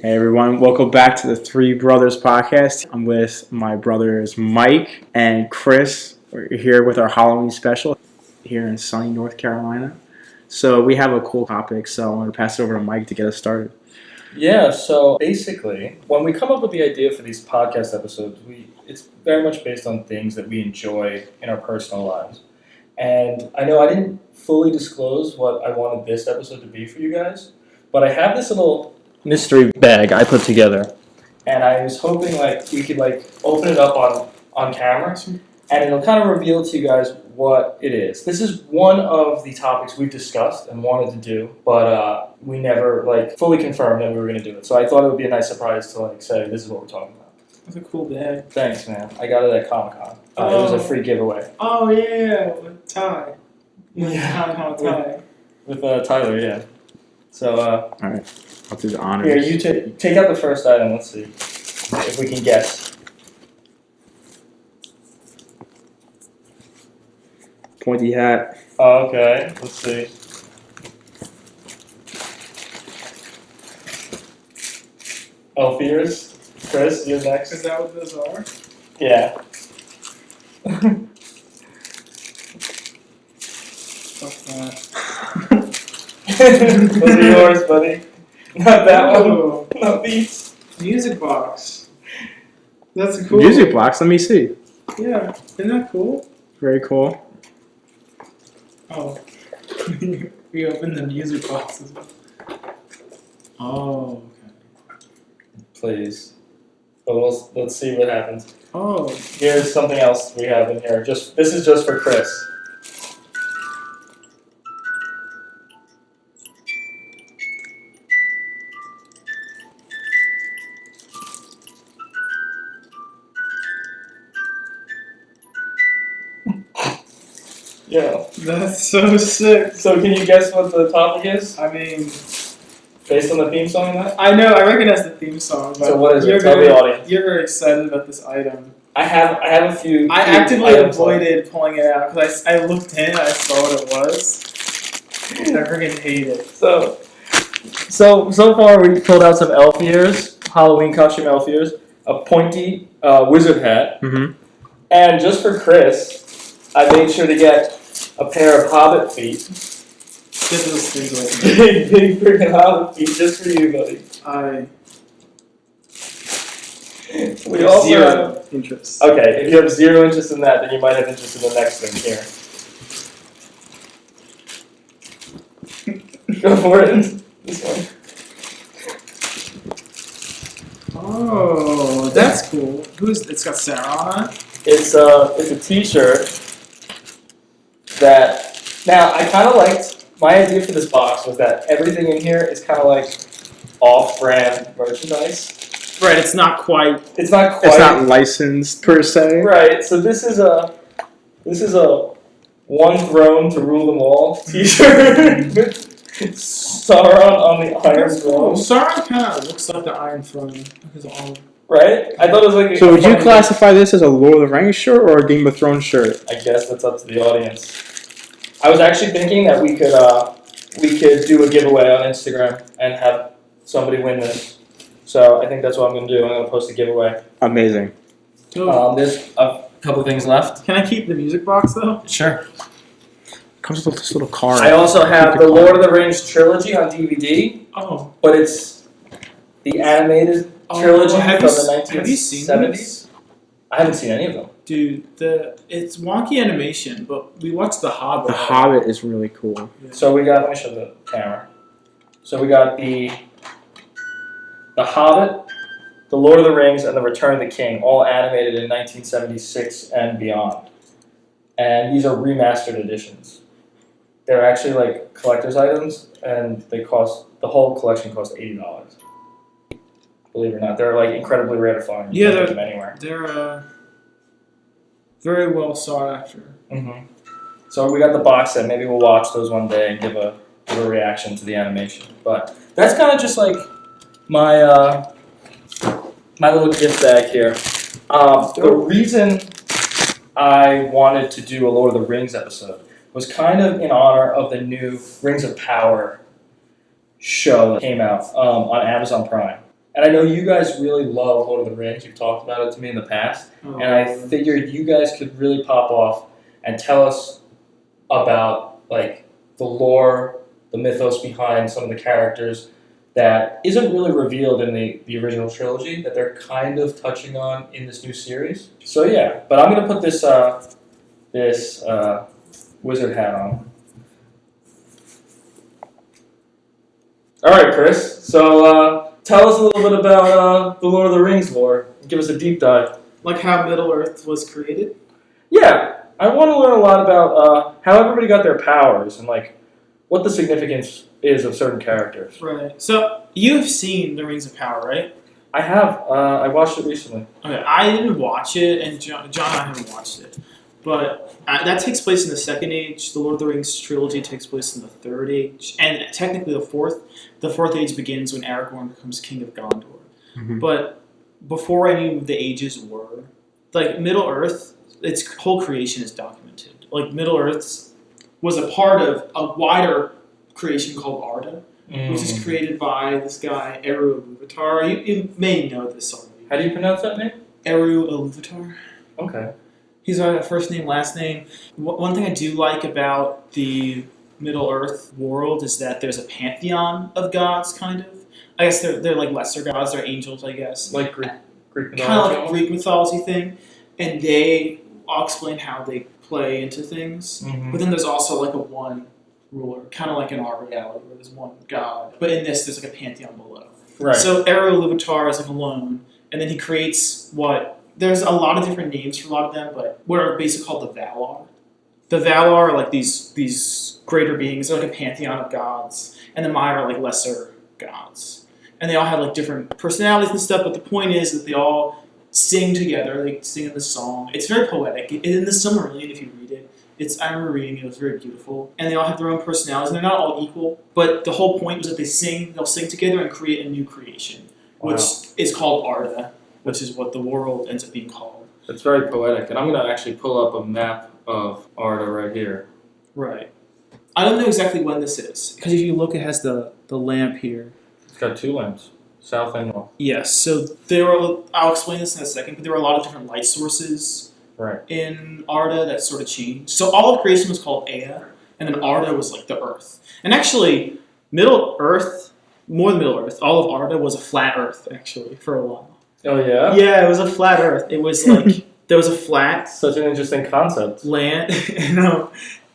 Hey everyone, welcome back to the Three Brothers podcast. I'm with my brothers Mike and Chris. We're here with our Halloween special here in sunny North Carolina. So we have a cool topic, so I'm going to pass it over to Mike to get us started. Yeah, so basically, when we come up with the idea for these podcast episodes, it's very much based on things that we enjoy in our personal lives. And I know I didn't fully disclose what I wanted this episode to be for you guys, but I have this little mystery bag I put together, and I was hoping we could open it up on camera, and it'll kind of reveal to you guys what it is. This is one of the topics we've discussed and wanted to do, but we never fully confirmed that we were going to do it. So I thought it would be a nice surprise to say this is what we're talking about. That's a cool bag. Thanks, man. I got it at Comic-Con. It was a free giveaway. Oh yeah, with Ty. Ty. With Tyler, yeah. So All right, I'll do the honors. here, you take out the first item. Let's see if we can guess. Pointy hat. Oh, okay, let's see. Elf ears. Chris, you're next. Is that what those are? Yeah. What's that? Those are yours, buddy. Not that Oh, one. Not these. music box. That's a cool. Music box, let me see. Yeah, isn't that cool? Very cool. Oh, we opened the music box as well. Oh, okay. Please. But let's see what happens. Oh, Here's something else we have in here. This is just for Chris. Yeah. that's so sick. So can you guess what the topic is? I mean, Based on the theme song and that? I know I recognize the theme song, but So what is it? you're Tell very, the audience. You're very excited about this item. I have a few. I few actively items avoided pulling it out because I looked in, I saw what it was, and I freaking hate it. So far we pulled out some elf ears, Halloween costume elf ears, a pointy wizard hat, Mm-hmm. and just for Chris, I made sure to get a pair of hobbit feet. Get those things away. Big freaking hobbit feet just for you, buddy. I We also zero have, interest. okay, if you have zero interest in that, then you might have interest in the next thing here. Go for it. This one. Oh, that's cool. It's got Sarah on it? It's a T-shirt that. Now I kind of liked. My idea for this box was that everything in here is kind of like off-brand merchandise. Right, it's not quite. It's not quite. It's not licensed per se. Right. So this is a one throne to rule them all T-shirt with Sauron on the Iron That's cool. Throne. Sauron kind of looks like the Iron Throne. His arm. Right. I thought it was like. So would you funny- classify this as a Lord of the Rings shirt or a Game of Thrones shirt? I guess that's up to the audience. I was actually thinking that we could do a giveaway on Instagram and have somebody win this. So I think that's what I'm gonna do. I'm gonna post a giveaway. Amazing. There's a couple things left. Can I keep the music box though? Sure. Comes with this little card. I also have Keep the the Lord card. of the Rings trilogy on DVD, Oh. but it's the animated trilogy have from you the s- have you seen 1970s. this? I haven't seen any of them. Dude, it's wonky animation, but we watched The Hobbit. The Hobbit is really cool. So we got. Let me show the camera. So we got the Hobbit, the Lord of the Rings, and the Return of the King, all animated in 1976 and beyond. And these are remastered editions. They're actually like collector's items, and the whole collection costs $80. Believe it or not, they're like incredibly rare to find. You Yeah, can't get they're- them anywhere. They're very well sought after. Mm-hmm. So we got the box set. Maybe we'll watch those one day and give a reaction to the animation. But that's kind of just like my my little gift bag here. The reason I wanted to do a Lord of the Rings episode was kind of in honor of the new Rings of Power show that came out on Amazon Prime. And I know you guys really love Lord of the Rings. You've talked about it to me in the past. And I figured you guys could really pop off and tell us about like the lore, the mythos behind some of the characters that isn't really revealed in the original trilogy that they're kind of touching on in this new series. So yeah, but I'm gonna put this wizard hat on. All right, Chris. So tell us a little bit about the Lord of the Rings lore. Give us a deep dive. Like how Middle Earth was created? Yeah, I want to learn a lot about how everybody got their powers and like what the significance is of certain characters. Right. So you've seen The Rings of Power, right? I have. I watched it recently. Okay, I didn't watch it, and John and I haven't watched it. But that takes place in the Second Age. The Lord of the Rings trilogy takes place in the Third Age, and technically the Fourth. The Fourth Age begins when Aragorn becomes King of Gondor. Mm-hmm. But before any of the ages were, like Middle Earth, its whole creation is documented. Like Middle Earth was a part of a wider creation called Arda, which is created by this guy Eru Iluvatar. You may know this already. How do you pronounce that name? Eru Iluvatar. Okay. He's our first name, last name. One thing I do like about the Middle Earth world is that there's a pantheon of gods, kind of. I guess they're like lesser gods. They're angels, I guess. Like Greek mythology. Kind of like a Greek mythology thing. And I'll explain how they play into things. Mm-hmm. But then there's also like a one ruler, kind of like in our reality where there's one god. But in this, there's like a pantheon below. Right. So Eru Iluvatar is like alone, and then he creates there's a lot of different names for a lot of them, but what are basically called the Valar. The Valar are like these greater beings. They're like a pantheon of gods, and the Maiar are like lesser gods. And they all have like different personalities and stuff, but the point is that they all sing together. They sing in the song. It's very poetic. In the Silmarillion, if you read it, I remember reading it. It was very beautiful. And they all have their own personalities, and they're not all equal. But the whole point was that they'll sing together and create a new creation, which is called Arda, which is what the world ends up being called. It's very poetic, and I'm going to actually pull up a map of Arda right here. Right. I don't know exactly when this is, because if you look, it has the lamp here. It's got two lamps, south and north. Yes, so I'll explain this in a second, but there were a lot of different light sources in Arda that sort of changed. So all of creation was called Ea, and then Arda was like the Earth. And actually, Middle Earth, more than Middle Earth, all of Arda was a flat Earth, actually, for a while. Oh, yeah? Yeah, it was a flat Earth. It was like, there was a flat Such an interesting concept. land,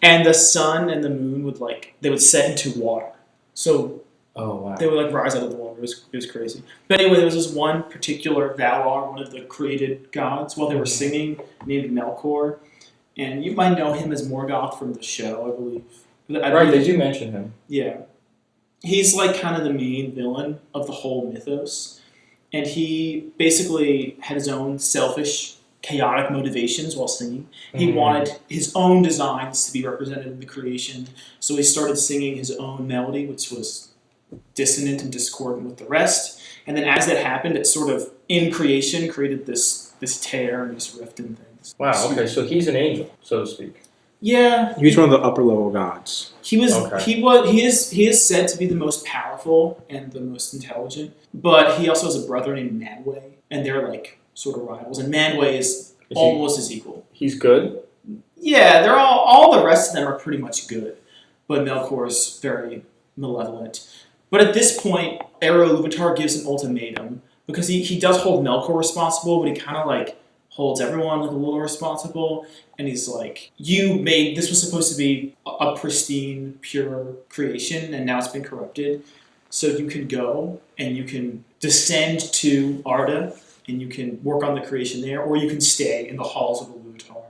and the sun and the moon they would set into water. So oh, wow. they would rise out of the water. It was crazy. But anyway, there was this one particular Valar, one of the created gods, while they were singing, named Melkor. And you might know him as Morgoth from the show, I believe. Right, they do mention him. Yeah. He's like kind of the main villain of the whole mythos. And he basically had his own selfish, chaotic motivations while singing. He wanted his own designs to be represented in the creation. So he started singing his own melody, which was dissonant and discordant with the rest. And then as that happened, it sort of, in creation, created this tear and this rift in things. Wow, okay, so he's an angel, so to speak. Yeah. He's one of the upper level gods. He is said to be the most powerful and the most intelligent, but he also has a brother named Manwë, and they're like sort of rivals. And Manwë is almost as equal. He's good? Yeah, they're all the rest of them are pretty much good, but Melkor is very malevolent. But at this point, Eru Iluvatar gives an ultimatum because he does hold Melkor responsible, but he kind of like holds everyone like a little responsible, and he's like, this was supposed to be a pristine, pure creation, and now it's been corrupted. So you can go and you can descend to Arda, and you can work on the creation there, or you can stay in the halls of Iluvatar,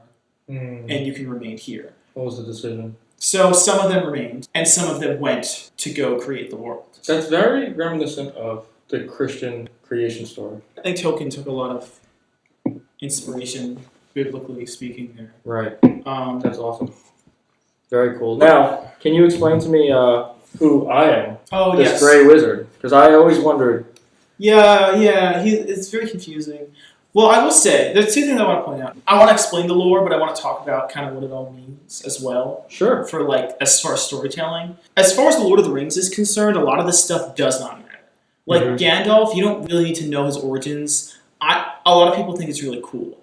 and you can remain here. What was the decision? So some of them remained, and some of them went to go create the world. That's very reminiscent of the Christian creation story. I think Tolkien took a lot of inspiration, biblically speaking, there. Right. That's awesome. Very cool. Now, can you explain to me who I am? Oh, this yes. gray wizard. Because I always wondered. Yeah, it's very confusing. Well, I will say, there's two things I want to point out. I want to explain the lore, but I want to talk about kind of what it all means as well. Sure. For as far as storytelling. As far as The Lord of the Rings is concerned, a lot of this stuff does not matter. Like Mhm. Gandalf, you don't really need to know his origins. A lot of people think it's really cool.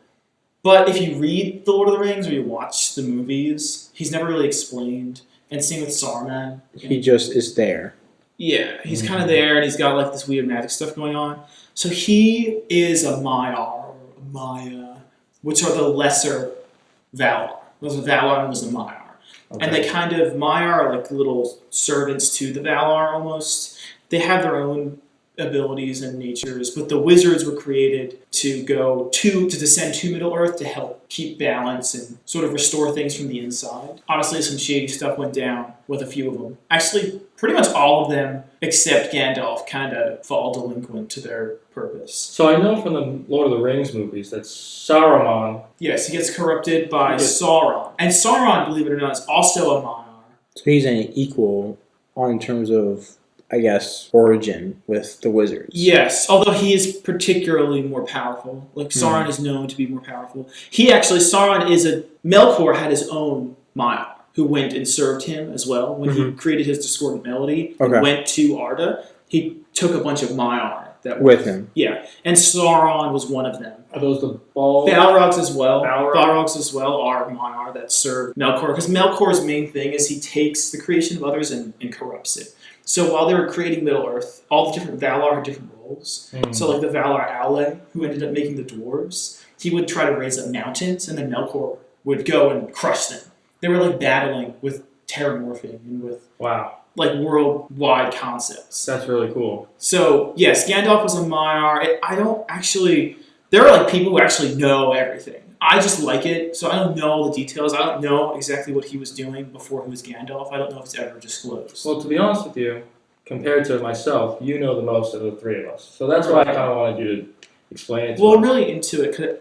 But if you read The Lord of the Rings or you watch the movies, he's never really explained. And same with Saruman. He just is there. Yeah, he's kind of there, and he's got like this weird magic stuff going on. So he is a Maiar, or Maya, which are the lesser Valar. Those are Valar and those are Maiar. Okay. And they kind of, Maiar are like little servants to the Valar almost. They have their own abilities and natures, but the wizards were created to descend to Middle Earth to help keep balance and sort of restore things from the inside. Honestly, some shady stuff went down with a few of them. Actually, pretty much all of them, except Gandalf, kind of fall delinquent to their purpose. So I know from the Lord of the Rings movies that Saruman. Yes, he gets corrupted by Sauron. And Sauron, believe it or not, is also a Maiar. So he's an equal in terms of, I guess, origin with the wizards. Yes, although he is particularly more powerful. Like, Sauron is known to be more powerful. Melkor had his own Maiar, who went and served him as well. When he created his discordant melody and went to Arda, he took a bunch of Maiar that with him. Yeah, and Sauron was one of them. Are those the balls? Balrogs as well. Balrog? Balrogs as well are Maiar that serve Melkor. Because Melkor's main thing is he takes the creation of others and corrupts it. So while they were creating Middle-earth, all the different Valar had different roles. So like the Valar Aule, who ended up making the dwarves, he would try to raise up mountains, and then Melkor would go and crush them. They were like battling with terramorphing and with like worldwide concepts. That's really cool. So yes, Gandalf was a Maiar. There are like people who actually know everything. I just like it, so I don't know all the details. I don't know exactly what he was doing before he was Gandalf. I don't know if it's ever disclosed. Well, to be honest with you, compared to myself, you know the most of the three of us. So that's why I kind of wanted you to explain it to Well, us. I'm really into it because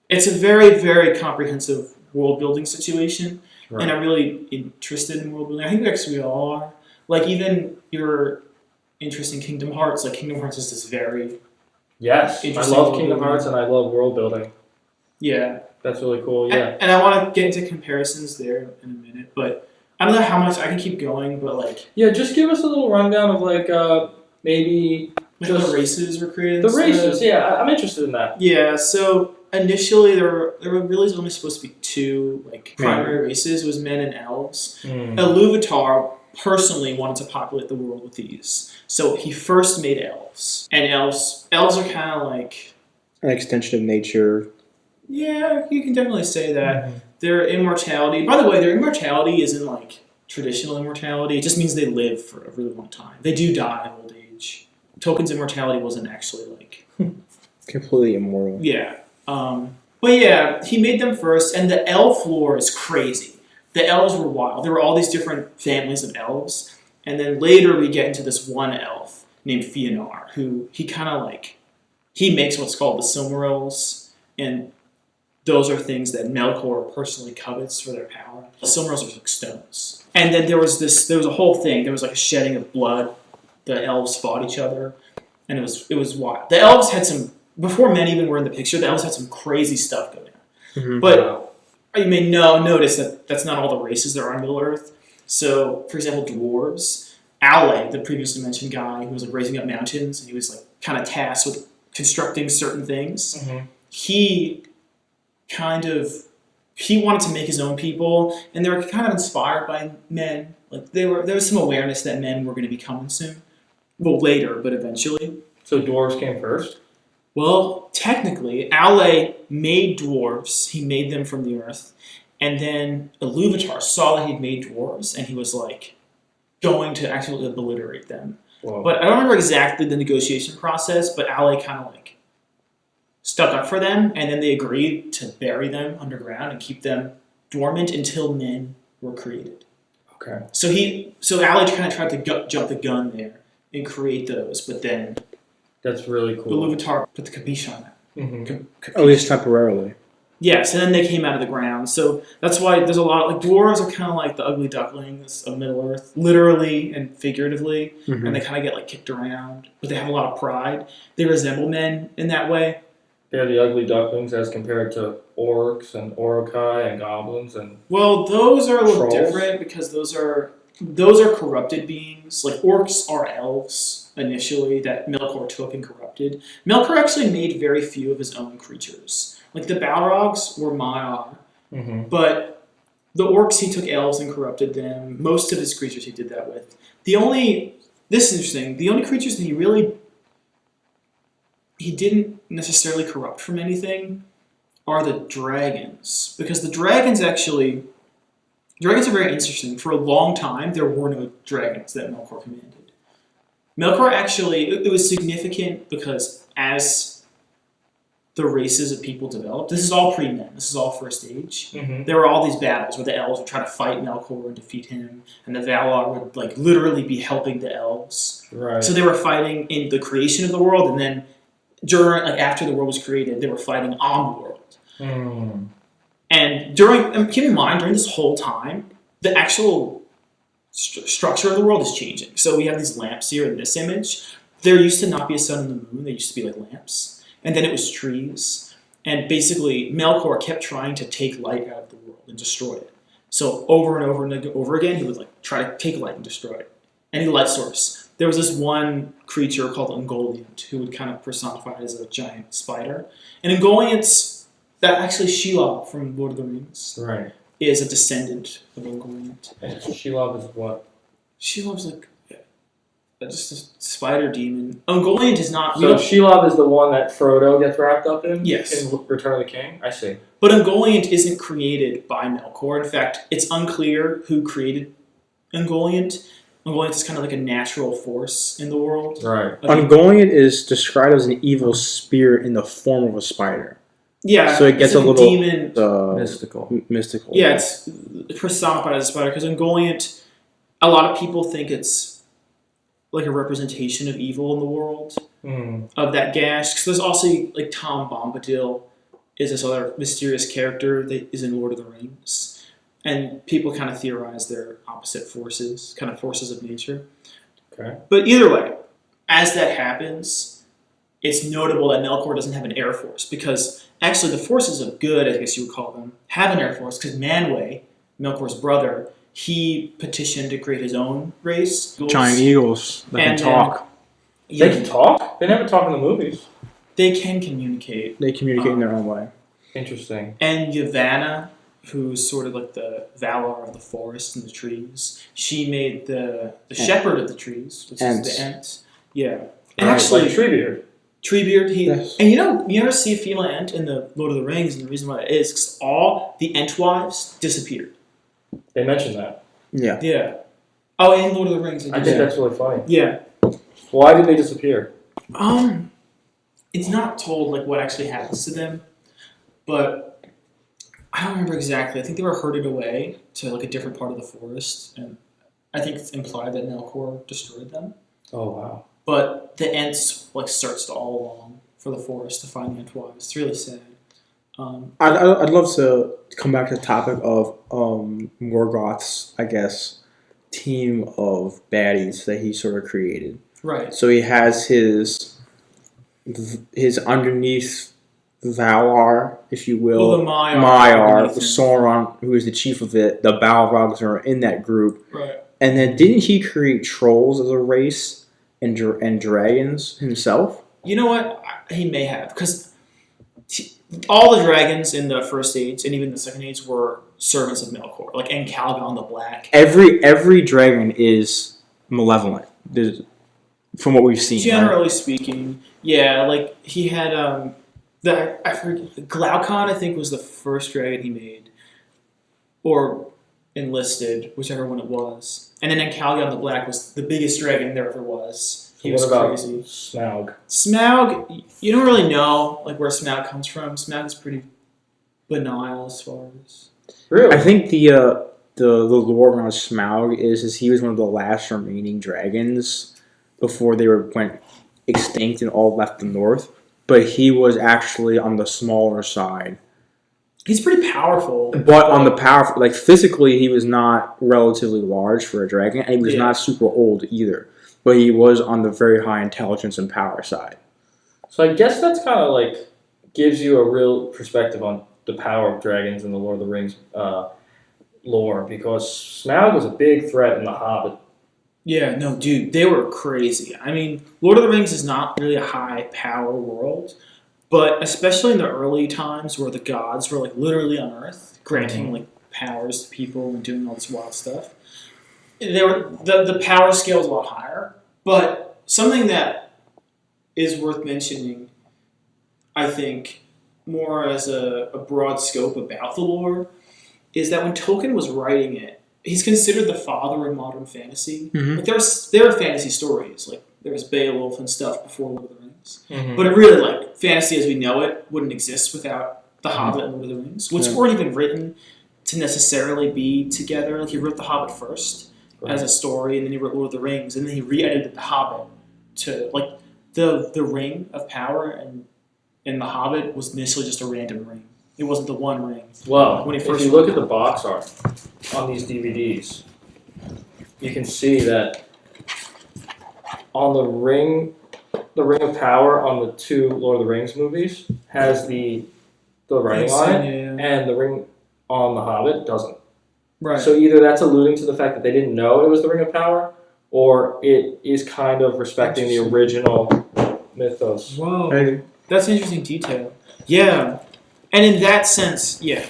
it's a very, very comprehensive world building situation, and I'm really interested in world building. I think actually we all are. Like even your interest in Kingdom Hearts, like Kingdom Hearts is this very Yes, I interesting love world Kingdom building. Hearts and I love world building. Yeah. That's really cool, yeah. And I want to get into comparisons there in a minute, but I don't know how much I can keep going, but like... Yeah, just give us a little rundown of like maybe... the races were created. The races, yeah, I'm interested in that. Yeah, so initially there were really only supposed to be two like primary races. It was men and elves. Iluvatar personally wanted to populate the world with these. So he first made elves. And elves are kind of like... an extension of nature. Yeah, you can definitely say that. Their immortality... By the way, their immortality isn't like traditional immortality. It just means they live for a really long time. They do die of old age. Tolkien's immortality wasn't actually like... completely immortal. Yeah. But yeah, he made them first, and the elf lore is crazy. The elves were wild. There were all these different families of elves, and then later we get into this one elf named Fëanor, who he kind of like... He makes what's called the Silmarils, and those are things that Melkor personally covets for their power. The Silmarils are like stones. And then there was a whole thing. There was like a shedding of blood. The elves fought each other, and it was wild. The elves had some... Before men even were in the picture, the elves had some crazy stuff going on. But you may notice that that's not all the races there are on Middle-earth. So, for example, dwarves. Aule, the previously mentioned guy who was like raising up mountains, and he was like kind of tasked with constructing certain things. He wanted to make his own people, and they were kind of inspired by men. Like there was some awareness that men were going to be coming soon. Well, later, but eventually. So dwarves came first? Well, technically, Aule made dwarves. He made them from the earth. And then Iluvatar saw that he'd made dwarves, and he was like going to actually obliterate them. Whoa. But I don't remember exactly the negotiation process, but Aule kind of like stuck up for them, and then they agreed to bury them underground and keep them dormant until men were created. Okay. So Aule kind of tried to jump the gun there and create those, but then that's really cool. Iluvatar put the capiche on that. At least temporarily. Yes, and then they came out of the ground. So that's why there's a lot like dwarves are kind of like the ugly ducklings of Middle Earth, literally and figuratively, and they kind of get like kicked around, but they have a lot of pride. They resemble men in that way. They're the ugly ducklings as compared to orcs and orokai and goblins and Well, those are a little trolls. different because those are those are corrupted beings. Like orcs are elves initially that Melkor took and corrupted. Melkor actually made very few of his own creatures. Like the Balrogs were Maiar, but the orcs he took elves and corrupted them. Most of his creatures he did that with. This is interesting. The only creatures that he didn't necessarily corrupt from anything are the dragons, because the dragons are very interesting. For a long time, there were no dragons that Melkor commanded. Melkor actually, it was significant because as the races of people developed, this is all pre-men, this is all First Age, there were all these battles where the elves would try to fight Melkor and defeat him, and the Valar would like literally be helping the elves. Right. So they were fighting in the creation of the world, and then after the world was created, they were fighting on the world. And keep in mind, during this whole time, the actual structure of the world is changing. So we have these lamps here in this image. There used to not be a sun and the moon. They used to be like lamps. And then it was trees. And basically, Melkor kept trying to take light out of the world and destroy it. So over and over and over again, he would like try to take light and destroy it. Any light source. There was this one creature called Ungoliant who would kind of personify as a giant spider. And Ungoliant's, that actually Shelob from Lord of the Rings, Right. is a descendant of Ungoliant. And Shelob is what? Shelob's like just a spider demon. Ungoliant is not. So Shelob is the one that Frodo gets wrapped up in? Yes. In Return of the King? I see. But Ungoliant isn't created by Melkor. In fact, it's unclear who created Ungoliant. Ungoliant is kind of like a natural force in the world. Right. Ungoliant is described as an evil spirit in the form of a spider. Yeah. So it gets like a little demon. Mystical. Yeah, it's personified as a spider because Ungoliant, a lot of people think it's like a representation of evil in the world, of that gash. Because there's also like Tom Bombadil is this other mysterious character that is in Lord of the Rings. And people kind of theorize they're opposite forces, kind of forces of nature. Okay. But either way, as that happens, it's notable that Melkor doesn't have an air force because actually the forces of good, I guess you would call them, have an air force because Manwë, Melkor's brother, he petitioned to create his own race. Giant eagles that can talk. They can talk? They never talk in the movies. They can communicate. They communicate in their own way. Interesting. And Yavanna, who's sort of like the Valar of the forest and the trees, she made the shepherd of the trees, which is the Ent. Yeah. And actually, like Treebeard. Treebeard, yes. And you ever see a female Ent in the Lord of the Rings, and the reason why that is because all the Entwives disappeared. They mentioned that. Yeah. Yeah. Oh, in Lord of the Rings. I think that's really funny. Yeah. Why did they disappear? It's not told like what actually happens to them, but I don't remember exactly. I think they were herded away to like a different part of the forest, and I think it's implied that Melkor destroyed them. Oh wow! But the Ents like searched all along for the forest to find the Entwives. It's really sad. I'd love to come back to the topic of Morgoth's, I guess, team of baddies that he sort of created. Right. So he has his underneath Valar, if you will, Well, the Maiar, Sauron, who is the chief of it. The Balrogs are in that group. Right. And then didn't he create trolls as a race and dragons himself? You know what? He may have, because all the dragons in the First Age and even the Second Age were servants of Melkor, like Calgon the Black. Every dragon is malevolent, from what we've seen. Generally speaking, yeah. Like he had I forget, Glaucon, I think, was the first dragon he made, or enlisted, whichever one it was. And then Calgon the Black was the biggest dragon there ever was. He was crazy. Smaug? Smaug, you don't really know like where Smaug comes from. Smaug is pretty banal as far as. Really? I think the lore around Smaug is he was one of the last remaining dragons before they went extinct and all left the north. But he was actually on the smaller side. He's pretty powerful. But on the powerful, like physically, he was not relatively large for a dragon, and he was not super old either. But he was on the very high intelligence and power side. So I guess that's kind of like gives you a real perspective on the power of dragons in the Lord of the Rings lore because Smaug was a big threat in The Hobbit. Yeah, no, dude, they were crazy. I mean, Lord of the Rings is not really a high power world, but especially in the early times where the gods were like literally on Earth, granting like powers to people and doing all this wild stuff. The power scale is a lot higher. But something that is worth mentioning, I think, more as a broad scope about the lore, is that when Tolkien was writing it, he's considered the father of modern fantasy. Mhm. Like there are fantasy stories, like there's Beowulf and stuff before Lord of the Rings. Mm-hmm. But it really, like, fantasy as we know it wouldn't exist without The Hobbit and Lord of the Rings, which weren't even written to necessarily be together. Like, he wrote The Hobbit first as a story, and then he wrote Lord of the Rings, and then he re-edited The Hobbit to, like, the Ring of Power and The Hobbit was initially just a random ring. It wasn't the one ring. Well, When he if first you look at the box art on these DVDs, you can see that on the ring of power on the two Lord of the Rings movies has the writing on it, and the ring on The Hobbit doesn't. Right. So either that's alluding to the fact that they didn't know it was the Ring of Power, or it is kind of respecting the original mythos. Whoa. Hey. That's an interesting detail. Yeah. And in that sense, yeah.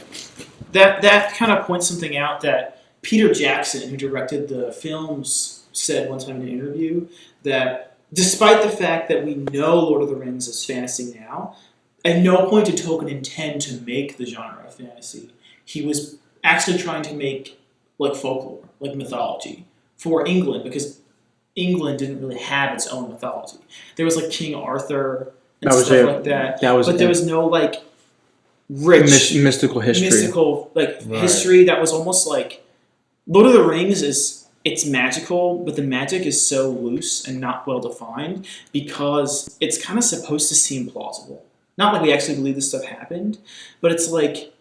That kind of points something out that Peter Jackson, who directed the films, said one time in an interview that despite the fact that we know Lord of the Rings is fantasy now, at no point did Tolkien intend to make the genre of fantasy. He was actually trying to make like folklore, like mythology for England, because England didn't really have its own mythology. There was like King Arthur and stuff like that. But there was no like rich mystical history. History that was almost like Lord of the Rings it's magical, but the magic is so loose and not well defined because it's kind of supposed to seem plausible. Not like we actually believe this stuff happened, but it's like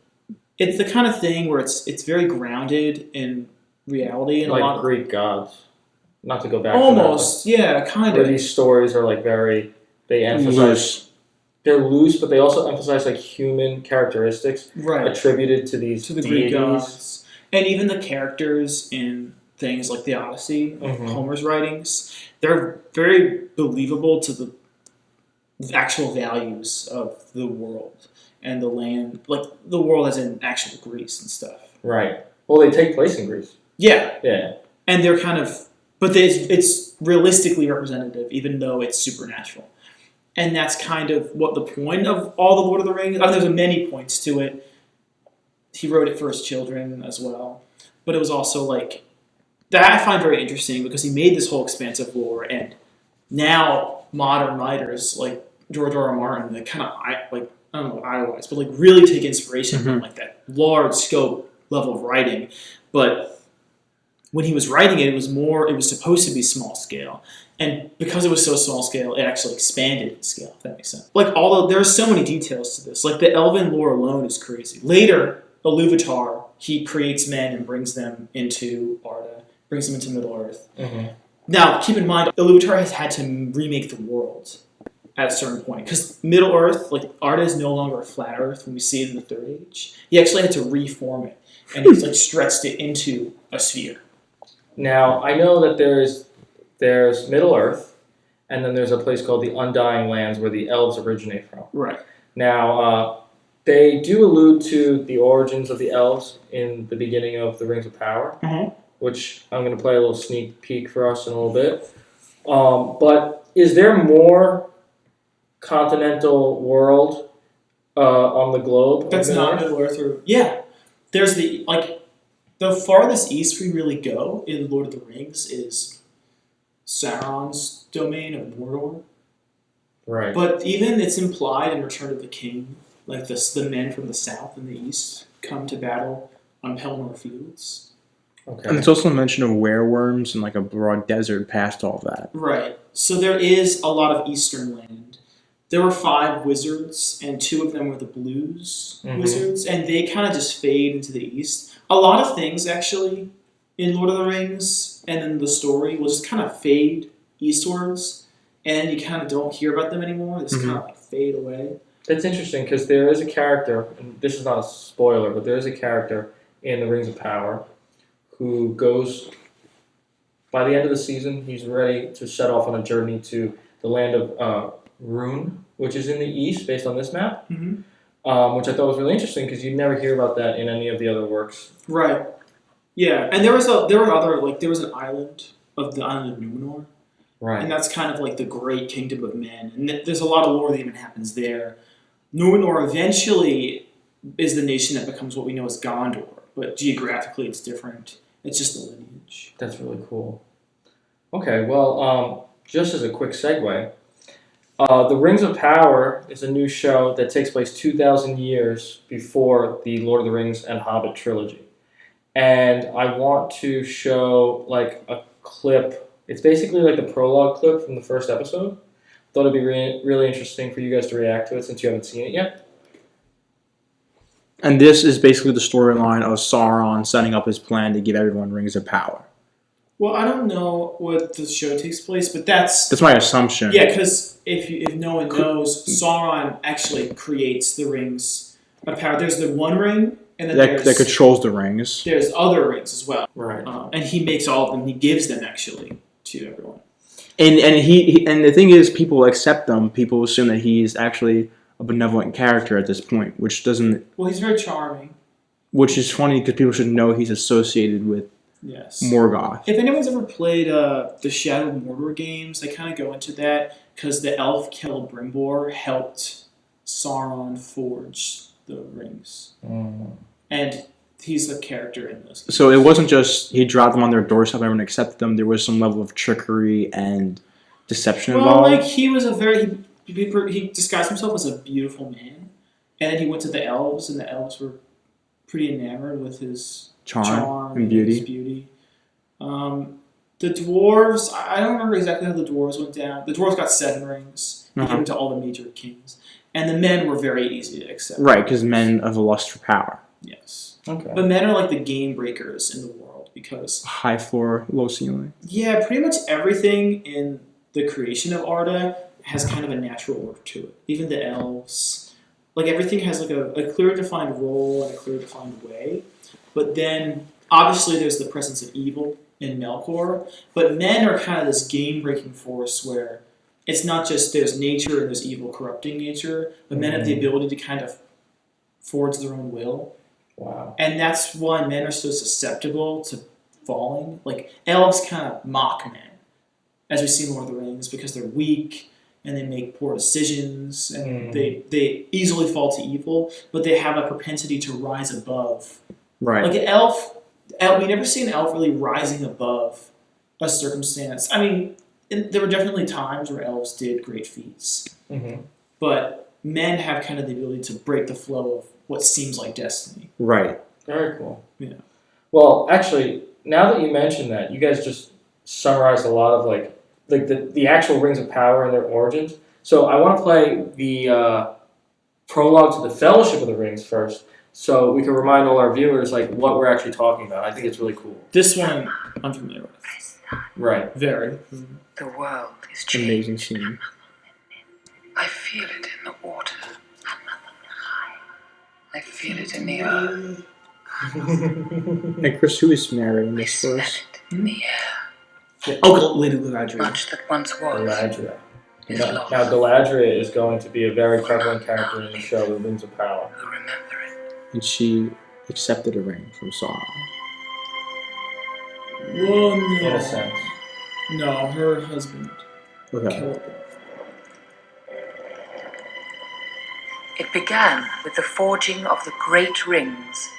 it's the kind of thing where it's very grounded in reality and like a lot of Greek gods. Not to go back almost, to that, yeah, kind where of. these stories are like they emphasize Loose. They're loose, but they also emphasize like human characteristics attributed to these to the deities. Greek gods, and even the characters in things like the Odyssey, Homer's writings, they're very believable to the actual values of the world and the land, like the world as in actual Greece and stuff. Right. Well, they take place in Greece. Yeah. Yeah. And they're kind of, but it's realistically representative, even though it's supernatural. And that's kind of what the point of all the Lord of the Rings. I mean, there's many points to it. He wrote it for his children as well, but it was also like that I find very interesting because he made this whole expansive lore, and now modern writers like George R. R. Martin, they kind of like I don't know idolize, but like really take inspiration from like that large scope level of writing. But when he was writing it, it was supposed to be small scale. And because it was so small scale, it actually expanded in scale, if that makes sense. Like, there are so many details to this. Like, the elven lore alone is crazy. Later, Iluvatar, he creates men and brings them into Arda, brings them into Middle-earth. Mm-hmm. Now, keep in mind, Iluvatar has had to remake the world at a certain point. Because Middle-earth, like, Arda is no longer a flat Earth when we see it in the Third Age. He actually had to reform it. And he's, like, stretched it into a sphere. Now, I know that there's Middle-earth, and then there's a place called the Undying Lands where the elves originate from. Right. Now, they do allude to the origins of the elves in the beginning of the Rings of Power, which I'm going to play a little sneak peek for us in a little bit. But is there more continental world on the globe? That's not Middle-earth or... Yeah. There's the farthest east we really go in Lord of the Rings is Sauron's domain of Mordor. Right. But even it's implied in Return of the King, like the men from the south and the east come to battle on Pelennor Fields. Okay. And it's also a mention of werewolves and like a broad desert past all of that. Right. So there is a lot of eastern land. There were 5 wizards, and 2 of them were the Blues wizards, and they kind of just fade into the east. A lot of things, actually, in Lord of the Rings and in the story will just kind of fade eastwards, and you kind of don't hear about them anymore. They just kind of like fade away. That's interesting because there is a character, and this is not a spoiler, but there is a character in the Rings of Power, who goes, by the end of the season, he's ready to set off on a journey to the land of Rune, which is in the east, based on this map, which I thought was really interesting because you never hear about that in any of the other works. Right. Yeah, and there was an island of the island of Numenor, Right. and that's kind of like the great kingdom of men, and there's a lot of lore that even happens there. Numenor eventually is the nation that becomes what we know as Gondor, but geographically it's different. It's just the lineage. That's really cool. Okay, well, just as a quick segue, The Rings of Power is a new show that takes place 2,000 years before the Lord of the Rings and Hobbit trilogy. And I want to show like a clip. It's basically like the prologue clip from the first episode. Thought it'd be really interesting for you guys to react to it since you haven't seen it yet. And this is basically the storyline of Sauron setting up his plan to give everyone rings of power. Well, I don't know what the show takes place, but that's my assumption. Yeah, because if no one knows, Sauron actually creates the rings of power. There's the One Ring, and then that controls the rings. There's other rings as well. Right. And he makes all of them. He gives them actually to everyone. And the thing is, people accept them. People assume that he's actually a benevolent character at this point, which doesn't. Well, he's very charming. Which is funny because people should know he's associated with Morgoth. If anyone's ever played the Shadow of Mordor games, they kind of go into that because the elf Celebrimbor helped Sauron forge the rings, and he's the character in this. So it wasn't just he dropped them on their doorstep and everyone accepted them. There was some level of trickery and deception involved. Well, like he was he disguised himself as a beautiful man, and then he went to the elves, and the elves were pretty enamored with his charm and beauty. His beauty. The dwarves, I don't remember exactly how the dwarves went down. The dwarves got 7 rings, given to all the major kings, and the men were very easy to accept. Right, because men have a lust for power. Yes. Okay. But men are like the game breakers in the world because high floor, low ceiling. Yeah, pretty much everything in the creation of Arda has kind of a natural order to it. Even the elves, like everything has like a clear defined role and a clear defined way. But then obviously there's the presence of evil in Melkor, but men are kind of this game-breaking force where it's not just there's nature and there's evil corrupting nature, but men have the ability to kind of forge their own will. Wow. And that's why men are so susceptible to falling. Like elves kind of mock men, as we see in Lord of the Rings, because they're weak and they make poor decisions and they easily fall to evil, but they have a propensity to rise above. Right. Like an elf, we never see an elf really rising above a circumstance. I mean, there were definitely times where elves did great feats, but men have kind of the ability to break the flow of what seems like destiny. Right. Very cool. Yeah. Well, actually, now that you mention that, you guys just summarized a lot of like the actual Rings of Power and their origins. So I want to play the prologue to the Fellowship of the Rings first, so we can remind all our viewers like what we're actually talking about. I think it's really cool. This one I'm familiar with. Right. Very. The world is changing. Amazing scene. I feel it in the water. I feel it in the earth. And Chris, who is narrating I this smell first? it in the air. Oh, Lady Galadriel. Much that once was Galadriel. is Now, lost. now Galadriel is going to be a very prevalent character in the show, The Rings of Power. Who remember it? And she accepted a ring from Sauron. Well, In no. a sense. No, her husband Okay. killed her. It began with the forging of the great rings.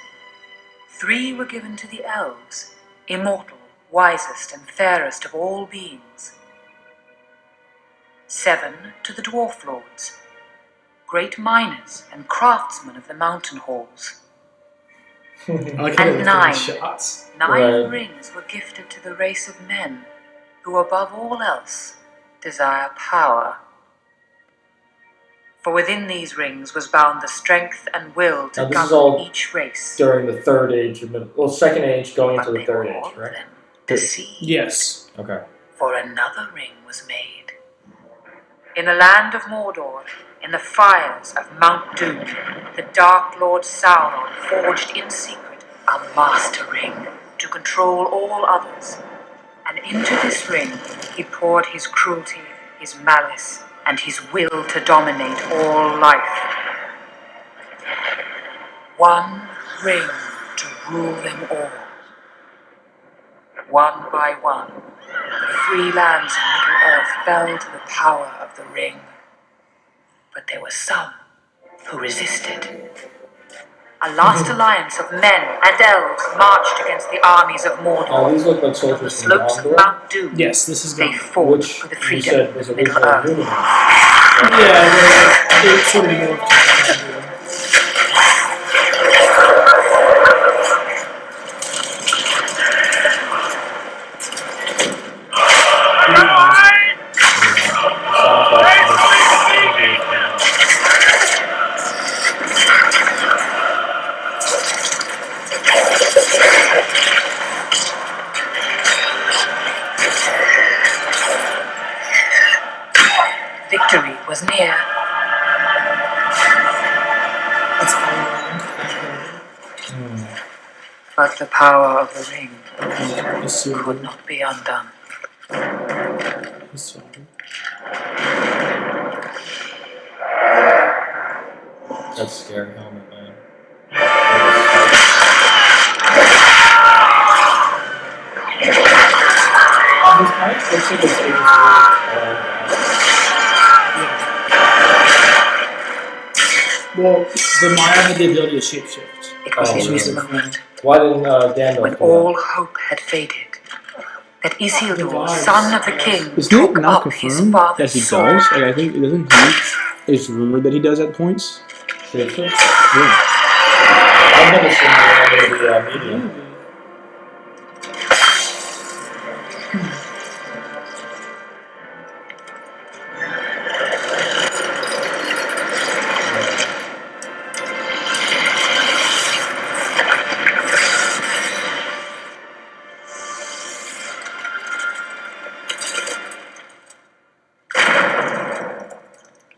3 were given to the elves, immortal, wisest and fairest of all beings. 7 to the dwarf lords, great miners and craftsmen of the mountain halls. I like how And they 9. shots. 9 Right. rings were gifted to the race of men, who above all else desire power. For within these rings was bound the strength and will to Now, this is govern all each race. During the Third Age, Second Age, going But into the they Third were all Age, of right? them deceived. Yes. Okay. For another ring was made. In the land of Mordor, in the fires of Mount Doom, the Dark Lord Sauron forged in secret a master ring to control all others. And into this ring he poured his cruelty, his malice, and his will to dominate all life. One ring to rule them all. One by one, the free lands of Middle-earth fell to the power of the ring. But there were some who resisted. A last alliance of men and elves marched against the armies of Mordor. Oh, these look like On the soldiers from slopes of Gondor, Mount Doom, Yes, this is they Gondor. fought which for the you freedom said was of originally Middle-earth. Numenor. Yeah, they sort of morphed into Gondor. Victory was near. That's Elrond. But the power of the ring Isildur. could not be undone. Isildur. That's a scary helmet, man. This kind of looks like it's being Well, the Maya had the ability to shapeshift. It was Oh, in this really? moment, Why didn't Gandalf when do all hope had faded, that Isildur, vibes. son of the king, Isn't it took not up his confirmed that father's he sword? does? Like, I think, doesn't he? It's rumored that he does at points. that? Shapeshift? Yeah. I've never seen it in any of the media.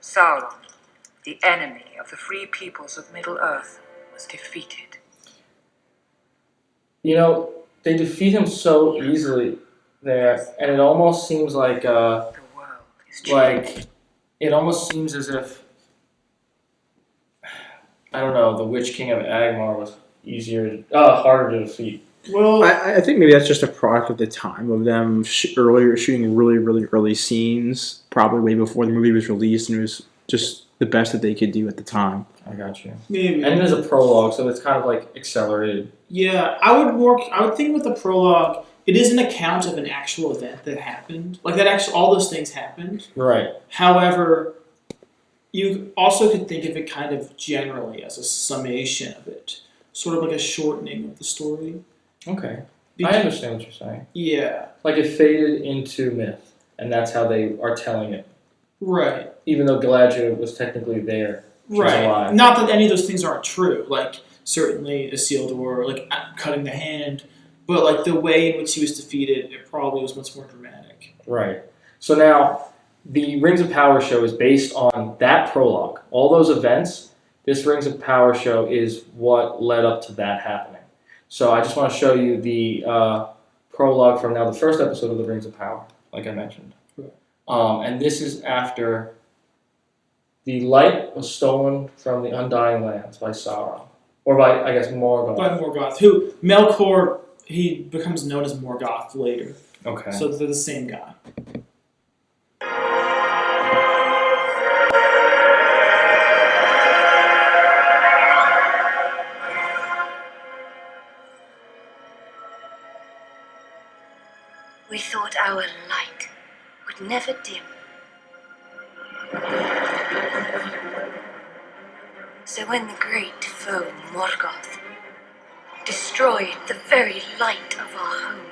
Sauron, the enemy of the free peoples of Middle-earth, was defeated. You know, they defeat him so easily there, and it almost seems like The world is changed. it almost seems as if I don't know, the Witch King of Agmar was harder to defeat. Well, I think maybe that's just a product of the time of them earlier shooting really, really early scenes, probably way before the movie was released, and it was just the best that they could do at the time. I got you. maybe. And there's a prologue, so it's kind of like accelerated. Yeah, I would think with the prologue, it is an account of an actual event that happened. Like that actually all those things happened. Right. However, you also could think of it kind of generally as a summation of it. Sort of like a shortening of the story. Okay. I Because- understand what you're saying. Yeah. Like it faded into myth, and that's how they are telling it. Right. Even though Galadriel was technically there. She's Right. alive. Not that any of those things aren't true. Like certainly Isildur, like cutting the hand, but like the way in which he was defeated, it probably was much more dramatic. Right. So now, the Rings of Power show is based on that prologue. All those events, this Rings of Power show is what led up to that happening. So I just want to show you the prologue from now the first episode of the Rings of Power, like I mentioned. And this is after the light was stolen from the Undying Lands by Sauron. Or by, I guess, Morgoth. By Morgoth, who Melkor, he becomes known as Morgoth later. Okay. So they're the same guy. We thought our light would never dim. So when the great foe Morgoth destroyed the very light of our home,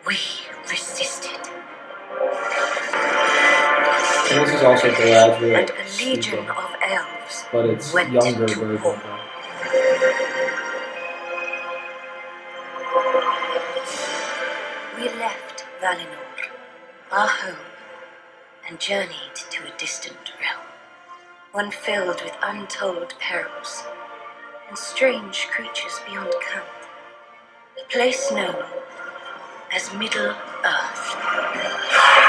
we resisted. And this is also Galadriel And a legion speaking, of elves but it's went younger to version war. of her. We left Valinor, our home, and journeyed to a distant realm, one filled with untold perils and strange creatures beyond count. A place known as Middle Earth.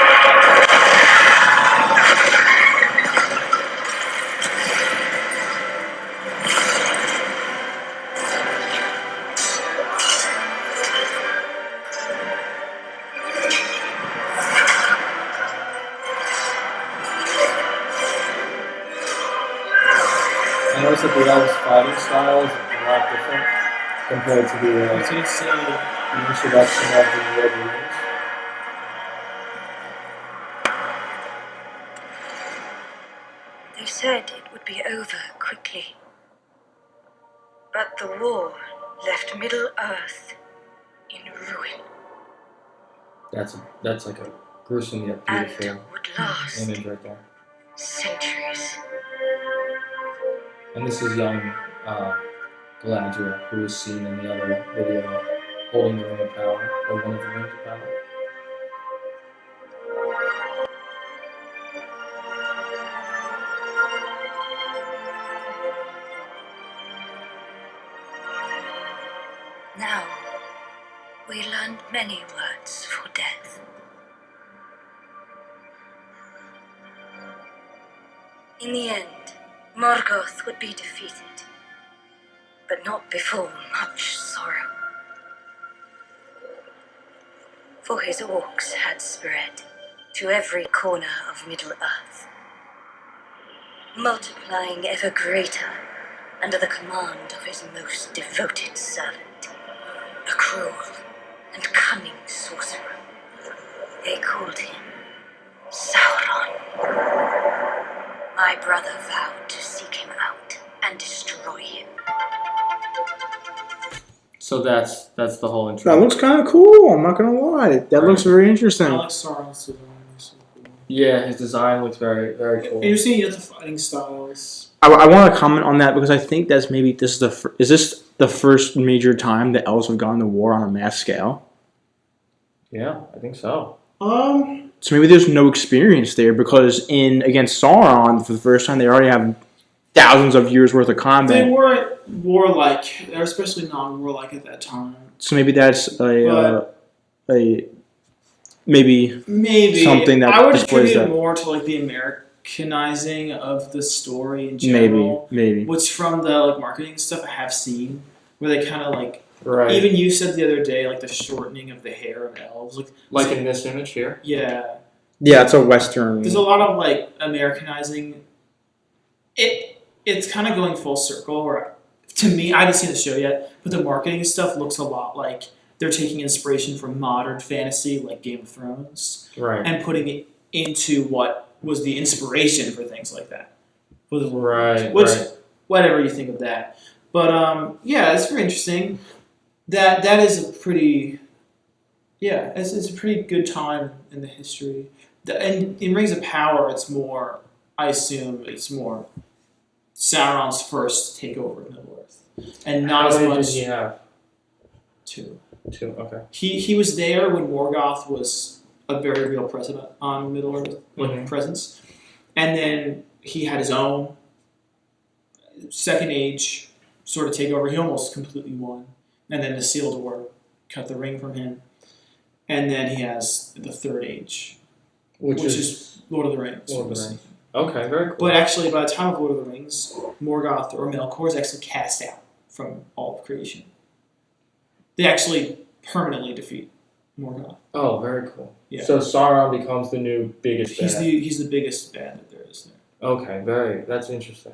I noticed that the elves' fighting style is a lot different compared to I was gonna say, the introduction of the Lord of the Rings. They said it would be over quickly. But the war left Middle Earth in ruin. That's like a gruesome yet And beautiful would last image right there. centuries. And this is young Galadriel, who was seen in the other video holding the Ring of Power, or one of the Rings of Power. Now, we learned many words for death. In the end, Morgoth would be defeated, but not before much sorrow. For his orcs had spread to every corner of Middle Earth, multiplying ever greater under the command of his most devoted servant, a cruel and cunning sorcerer. They called him Sauron. My brother vowed to seek him out and destroy him. So that's the whole intro. That looks kind of cool. I'm not gonna lie. That looks very I interesting. like Sauron's design. It's so cool. Yeah, his design looks very, very cool. And you're seeing the fighting styles. I want to comment on that because I think that's maybe this is this the first major time that elves have gone to war on a mass scale. Yeah, I think so. So maybe there's no experience there because in against Sauron for the first time they already have thousands of years worth of They combat. weren't warlike. They're especially non-warlike at that time. So maybe that's a maybe Maybe something that I would displays attribute it that. more to like the Americanizing of the story in general. Maybe. Which from the like marketing stuff I have seen, where they kind of like Right. even you said the other day like the shortening of the hair of elves, Like in this image here. yeah. Yeah, it's a Western. There's a lot of like Americanizing. It's kind of going full circle. Where to me, I haven't seen the show yet, but the marketing stuff looks a lot like they're taking inspiration from modern fantasy, like Game of Thrones, Right. and putting it into what was the inspiration for things like that. Right. Which, right. whatever you think of that, but yeah, it's very interesting. That is a pretty, yeah, it's a pretty good time in the history. And in Rings of Power, it's more. I assume it's more Sauron's first takeover of Middle Earth, and not How as many much. did he have? Two. Two. Okay. He was there when Morgoth was a very real president on Middle Earth, like presence, and then he had his own Second Age sort of takeover. He almost completely won, and then the Isildur cut the ring from him, and then he has the Third Age, which is Lord of the Rings. Lord of the Rings. Okay, very cool. But actually, by the time of Lord of the Rings, Morgoth or Melkor is actually cast out from all of creation. They actually permanently defeat Morgoth. Oh, very cool. Yeah. So Sauron becomes the new biggest bad. He's the biggest bad that there is there. Okay, that's interesting.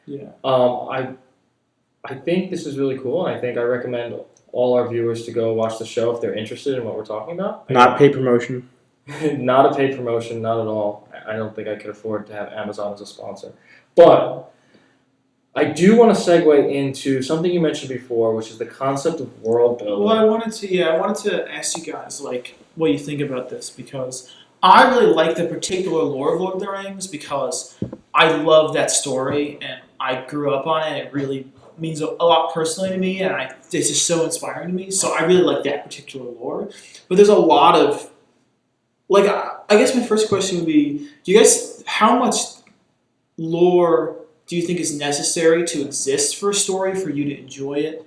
Yeah. I think this is really cool, and I recommend all our viewers to go watch the show if they're interested in what we're talking about. Not paid promotion. Not a paid promotion, not at all. I don't think I could afford to have Amazon as a sponsor. But I do want to segue into something you mentioned before, which is the concept of world building. Well, I wanted to ask you guys like what you think about this because I really like the particular lore of Lord of the Rings because I love that story and I grew up on it. It really means a lot personally to me, and it's just so inspiring to me. So I really like that particular lore. But there's a lot of I guess my first question would be: do you guys how much lore do you think is necessary to exist for a story for you to enjoy it?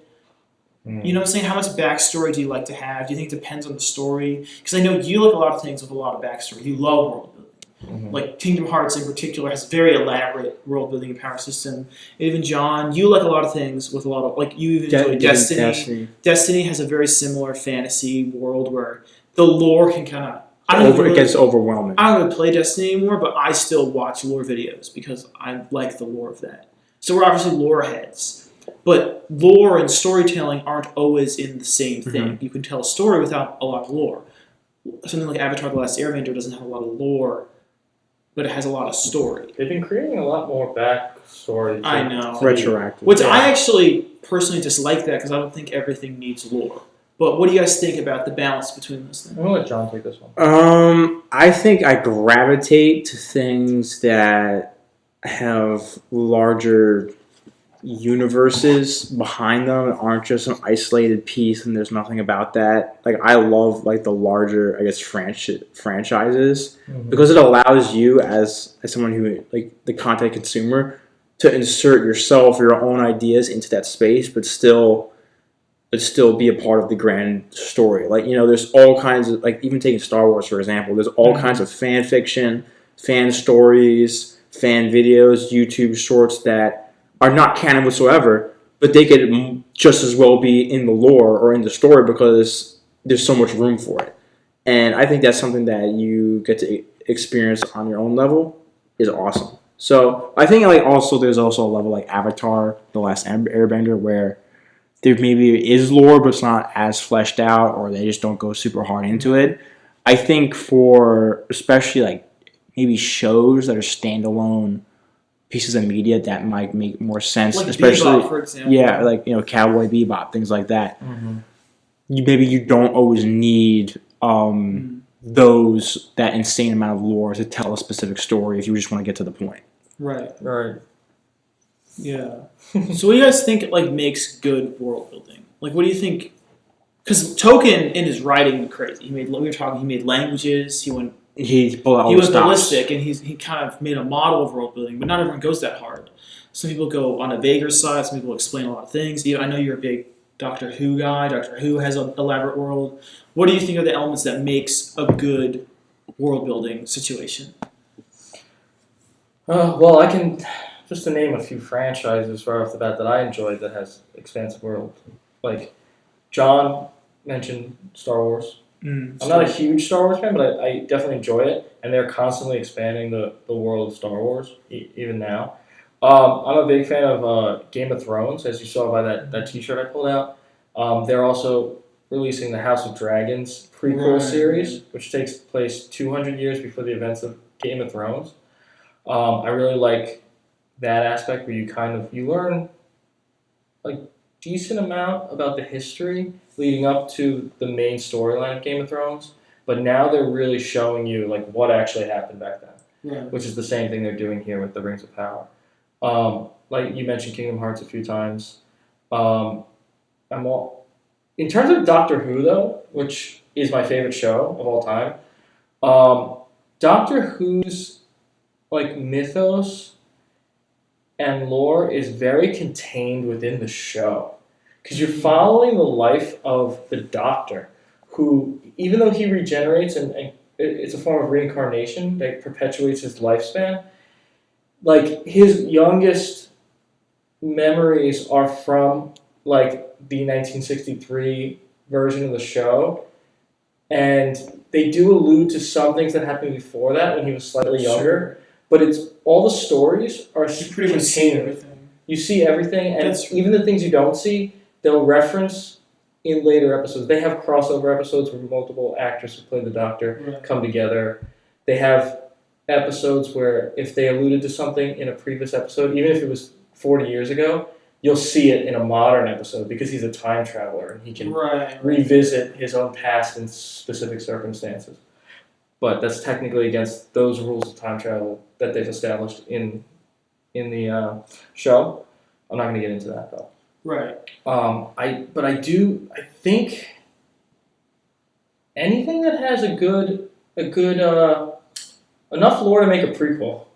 You know what I'm saying? How much backstory do you like to have? Do you think it depends on the story? Because I know you like a lot of things with a lot of backstory. You love world building. Like Kingdom Hearts in particular has very elaborate world building and power system. And even John, you like a lot of things with a lot of, like, you even enjoy Destiny. Destiny has a very similar fantasy world where the lore can kind of... It gets overwhelming. I don't really play Destiny anymore, but I still watch lore videos because I like the lore of that. So we're obviously lore heads. But lore and storytelling aren't always in the same thing. You can tell a story without a lot of lore. Something like Avatar: The Last Airbender doesn't have a lot of lore, but it has a lot of story. They've been creating a lot more backstory. I know. Retroactive. Which I actually personally dislike that because I don't think everything needs lore. But what do you guys think about the balance between those things? I'm going to let John take this one. I think I gravitate to things that have larger universes behind them, aren't just an isolated piece and there's nothing about that. Like, I love, like, the larger, I guess, franchises because it allows you as someone who, like, the content consumer, to insert yourself, your own ideas into that space, but still be a part of the grand story. Like, you know, there's all kinds of, like, even taking Star Wars, for example, there's all kinds of fan fiction, fan stories, fan videos, YouTube shorts that are not canon whatsoever, but they could just as well be in the lore or in the story because there's so much room for it. And I think that's something that you get to experience on your own level is awesome. So I think, like, also there's also a level like Avatar: The Last Airbender where there maybe is lore, but it's not as fleshed out, or they just don't go super hard into it. I think for especially, like, maybe shows that are standalone pieces of media that might make more sense, like especially Bebop, for example. Yeah, like, you know, Cowboy Bebop, things like that. You don't always need that insane amount of lore to tell a specific story if you just want to get to the point. Right. Yeah. So what do you guys think, like, makes good world building? Like, what do you think? Because Tolkien in his writing went crazy. He made languages. He went ballistic, and he kind of made a model of world building. But not everyone goes that hard. Some people go on a vaguer side. Some people explain a lot of things. I know you're a big Doctor Who guy. Doctor Who has an elaborate world. What do you think are the elements that makes a good world building situation? Well, I can just to name a few franchises right off the bat that I enjoyed that has expansive world. Like John mentioned Star Wars. I'm not a huge Star Wars fan, but I definitely enjoy it, and they're constantly expanding the world of Star Wars, even now. I'm a big fan of Game of Thrones, as you saw by that T-shirt I pulled out. They're also releasing the House of Dragons prequel series, which takes place 200 years before the events of Game of Thrones. I really like that aspect where you learn like decent amount about the history leading up to the main storyline of Game of Thrones, but now they're really showing you like what actually happened back then, which is the same thing they're doing here with the Rings of Power. Like you mentioned Kingdom Hearts a few times. In terms of Doctor Who though, which is my favorite show of all time, Doctor Who's like mythos and lore is very contained within the show. Because you're following the life of the Doctor, who, even though he regenerates and it's a form of reincarnation that perpetuates his lifespan, like his youngest memories are from like the 1963 version of the show, and they do allude to some things that happened before that when he was slightly younger. But it's all the stories are pretty much see everything. You see everything, and even the things you don't see, they'll reference in later episodes. They have crossover episodes where multiple actors who play the Doctor come together. They have episodes where if they alluded to something in a previous episode, even if it was 40 years ago, you'll see it in a modern episode because he's a time traveler and he can revisit his own past in specific circumstances. But that's technically against those rules of time travel that they've established in the show. I'm not going to get into that though. Right. I think anything that has a good enough lore to make a prequel.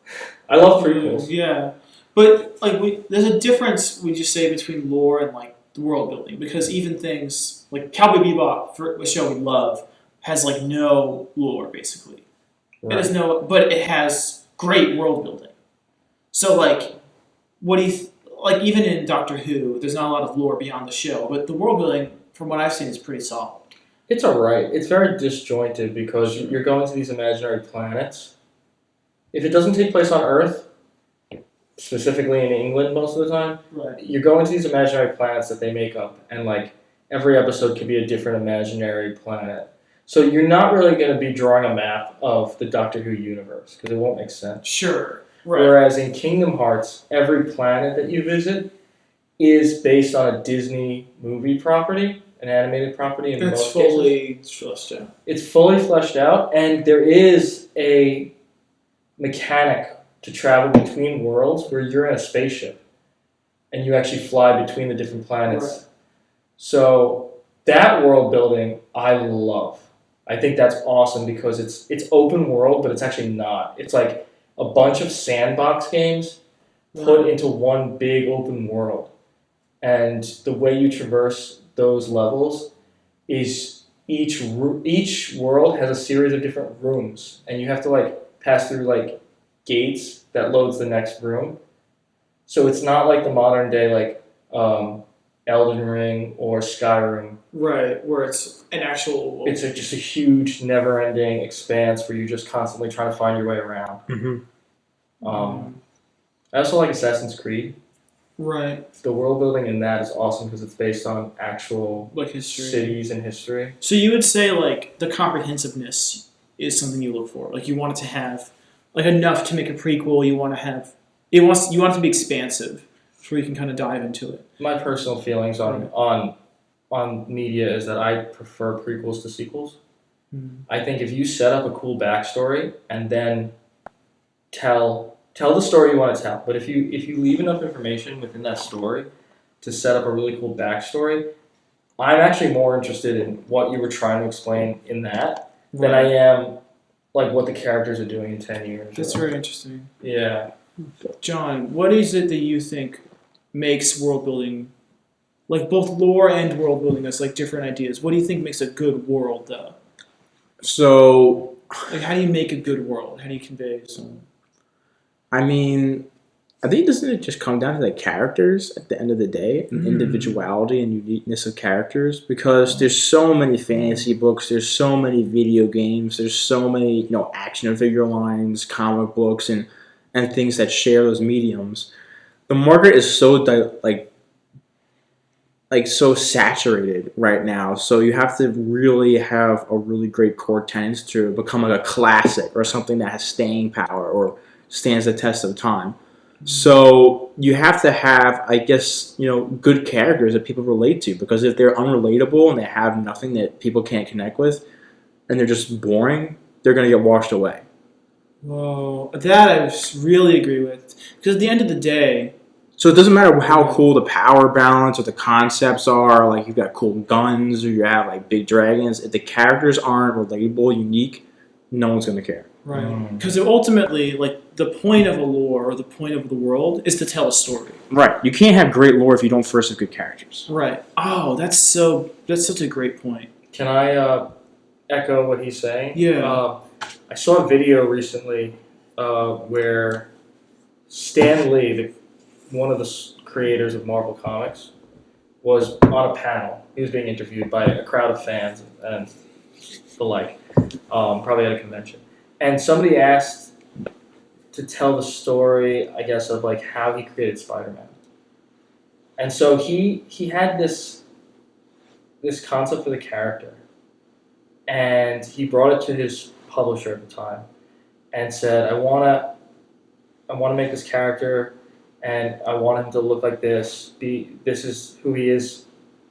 I love prequels. Yeah. But like, there's a difference we just say between lore and like the world building, because even things like Cowboy Bebop, for a show we love, has like no lore basically. It has no, but it has great world building. So like, what do you like? Even in Doctor Who, there's not a lot of lore beyond the show, but the world building, from what I've seen, is pretty solid. It's alright. It's very disjointed because you're going to these imaginary planets. If it doesn't take place on Earth, specifically in England most of the time, Right. you're going to these imaginary planets that they make up, and like every episode could be a different imaginary planet. So you're not really going to be drawing a map of the Doctor Who universe because it won't make sense. Sure. Right. Whereas in Kingdom Hearts, every planet that you visit is based on a Disney movie property, an animated property in It's most cases. fully fleshed out. It's fully fleshed out, and there is a mechanic to travel between worlds where you're in a spaceship and you actually fly between the different planets. Right. So that world building I love. I think that's awesome because it's open world, but it's actually not. It's like a bunch of sandbox games put into one big open world. And the way you traverse those levels is each world has a series of different rooms, and you have to like pass through like gates that loads the next room. So it's not like the modern day like Elden Ring or Skyrim. Right, where it's an actual. It's just a huge, never-ending expanse where you're just constantly trying to find your way around. I also like Assassin's Creed. Right. The world building in that is awesome because it's based on actual Like history. cities and history. So you would say like the comprehensiveness is something you look for. Like you want it to have like enough to make a prequel. You want to have you want it to be expansive, so you can kind of dive into it. My personal feelings on media is that I prefer prequels to sequels. I think if you set up a cool backstory and then tell the story you want to tell, but if you leave enough information within that story to set up a really cool backstory, I'm actually more interested in what you were trying to explain in that than I am like what the characters are doing in 10 years. That's very interesting. Yeah. John, what is it that you think makes world building, like both lore and world building, as like different ideas? What do you think makes a good world, though? So, like, how do you make a good world? How do you convey some? I mean, I think doesn't it just come down to the characters at the end of the day, and individuality and uniqueness of characters? Because there's so many fantasy books, there's so many video games, there's so many action figure lines, comic books, and things that share those mediums. The market is so so saturated right now, so you have to really have a really great core tenets to become like a classic or something that has staying power or stands the test of time. So you have to have, I guess, good characters that people relate to, because if they're unrelatable and they have nothing that people can't connect with and they're just boring, they're going to get washed away. Whoa, that I really agree with, because at the end of the day. So it doesn't matter how cool the power balance or the concepts are, like you've got cool guns or you have like big dragons. If the characters aren't relatable, unique, no one's going to care. Right. Because ultimately, like, the point of a lore or the point of the world is to tell a story. Right. You can't have great lore if you don't first have good characters. Right. Oh, that's such a great point. Can I echo what he's saying? Yeah. I saw a video recently where Stan Lee, one of the creators of Marvel Comics, was on a panel. He was being interviewed by a crowd of fans and the like, probably at a convention. And somebody asked to tell the story, I guess, of like how he created Spider-Man. And so he had this concept for the character, and he brought it to his publisher at the time, and said, "I want to make this character, and I want him to look like this. This is who he is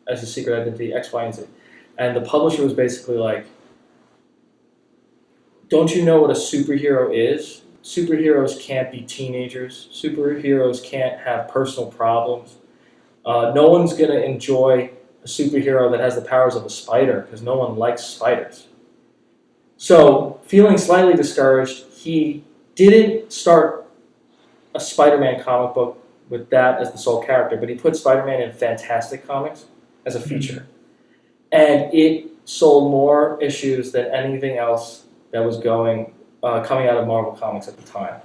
as a secret identity, X, Y, and Z." And the publisher was basically like, "Don't you know what a superhero is? Superheroes can't be teenagers. Superheroes can't have personal problems. No one's going to enjoy a superhero that has the powers of a spider because no one likes spiders." So, feeling slightly discouraged, he didn't start a Spider-Man comic book with that as the sole character, but he put Spider-Man in Fantastic Comics as a feature. And it sold more issues than anything else that was coming out of Marvel Comics at the time.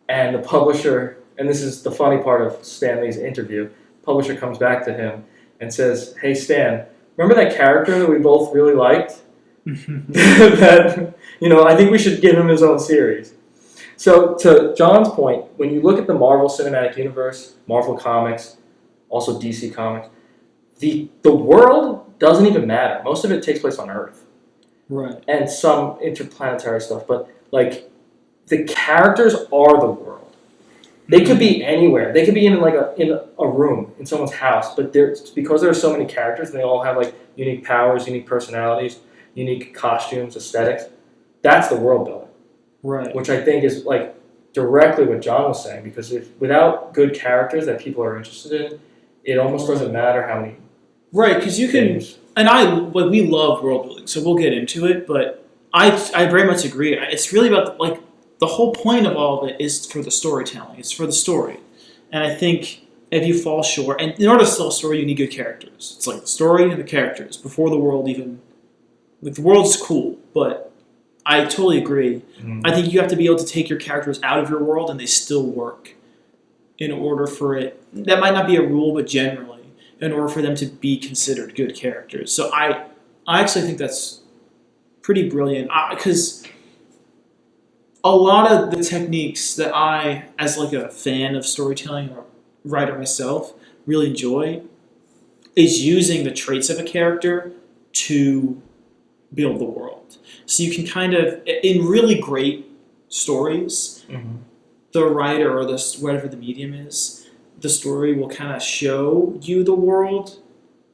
And the publisher, and this is the funny part of Stan Lee's interview, the publisher comes back to him and says, "Hey Stan, remember that character that we both really liked? That, I think we should give him his own series." So to John's point, when you look at the Marvel Cinematic Universe, Marvel Comics, also DC Comics, the world doesn't even matter. Most of it takes place on Earth. Right. And some interplanetary stuff, but the characters are the world. They could be anywhere. They could be in a room in someone's house, but because there are so many characters and they all have unique powers, unique personalities, unique costumes, aesthetics. That's the world building. Right. Which I think is directly what John was saying, because without good characters that people are interested in, it almost doesn't matter how many. Right, because you can, and we love world building, so we'll get into it. But I very much agree. It's really about the whole point of all of it is for the storytelling. It's for the story, and I think if you fall short, and in order to tell a story, you need good characters. It's the story and the characters before the world even. The world's cool, but I totally agree. Mm-hmm. I think you have to be able to take your characters out of your world and they still work in order for it. That might not be a rule, but generally, in order for them to be considered good characters. So I actually think that's pretty brilliant, because a lot of the techniques that I, as a fan of storytelling or writer myself, really enjoy is using the traits of a character to build the world. So you can kind of, in really great stories, the writer or whatever the medium is, the story will kind of show you the world